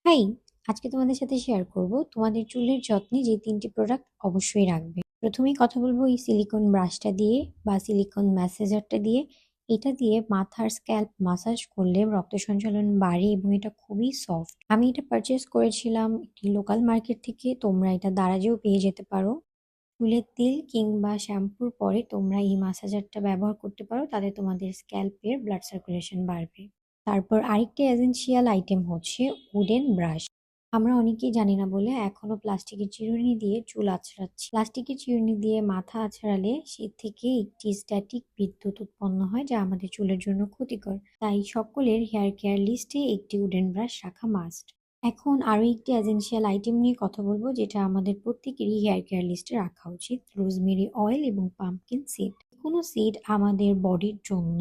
High! আজকে তোমাদের সাথে শেয়ার করব তোমাদের চুলের যত্নে যে ৩ টি প্রোডাক্ট অবশ্যই রাখবে। প্রথমেই কথা বলব এই সিলিকন ব্রাশটা দিয়ে বা সিলিকন ম্যাসাজারটা দিয়ে। এটা দিয়ে মাথার স্ক্যাল্প মাসাজ করলে রক্ত সঞ্চালন বাড়ে এবং এটা খুবই সফট। আমি এটা পারচেজ করেছিলাম একটি লোকাল মার্কেট থেকে। তোমরা এটা দারাজেও পেয়ে যেতে পারো। চুলের তেল কিংবা শ্যাম্পুর পরে তোমরা এই ম্যাসাজারটা ব্যবহার করতে পারো। তাতে তোমাদের স্ক্যাল্পের ব্লাড সার্কুলেশন বাড়বে। তারপর আরেকটি এসেনশিয়াল আইটেম হচ্ছে উডেন ব্রাশ। আমরা অনেকেই জানি না বলে এখনো প্লাস্টিকের চিরুনি দিয়ে চুল আঁচড়াচ্ছি। প্লাস্টিকের চিরুনি দিয়ে মাথা আঁচড়ালে সে থেকে একটি স্ট্যাটিক বিদ্যুৎ উৎপন্ন হয় যা আমাদের চুলের জন্য ক্ষতিকর। তাই সকলের হেয়ার কেয়ার লিস্টে একটি উডেন ব্রাশ রাখা মাস্ট। এখন আরো একটি এসেনশিয়াল আইটেম নিয়ে কথা বলবো যেটা আমাদের প্রত্যেকেরই হেয়ার কেয়ার লিস্টে রাখা উচিত। রোজমেরি অয়েল এবং পাম্পকিন সিড। কোনো সিড আমাদের বডির জন্য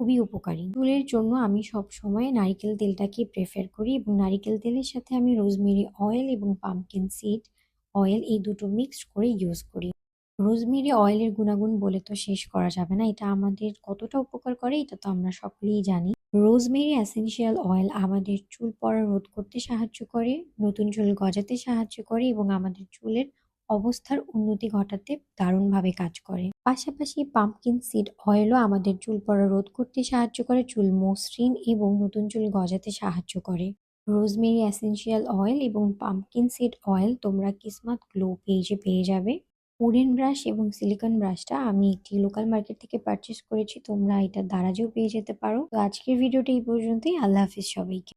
খুবই উপকারী। চুলের জন্য আমি সবসময় নারিকেল তেলটাকে প্রেফার করি এবং নারিকেল তেলের সাথে আমি রোজমেরি অয়েল এবং পাম্পকিন সিড অয়েল এই দুটো মিক্সড করে ইউজ করি। রোজমেরি অয়েলের গুণাগুণ বলে তো শেষ করা যাবে না। এটা আমাদের কতটা উপকার করে এটা তো আমরা সকলেই জানি। রোজমেরি এসেনশিয়াল অয়েল আমাদের চুল পড়া রোধ করতে সাহায্য করে, নতুন চুল গজাতে সাহায্য করে এবং আমাদের চুলের অবস্থার উন্নতি ঘটাতে দারুণভাবে কাজ করে। পাশাপাশি পাম্পকিন সিড অয়েলও আমাদের চুল পড়া রোধ করতে সাহায্য করে, চুল মসৃণ এবং নতুন চুল গজাতে সাহায্য করে। রোজমেরি এসেনশিয়াল অয়েল এবং পাম্পকিন সিড অয়েল তোমরা কিসমত গ্লো পেজে পেয়ে যাবে। উডেন ব্রাশ এবং সিলিকন ব্রাশটা আমি একটি লোকাল মার্কেট থেকে পারচেজ করেছি। তোমরা এটা দারাজেও পেয়ে যেতে পারো। তো আজকের ভিডিওটা এই পর্যন্তই। আল্লাহ হাফিজ সবাইকে।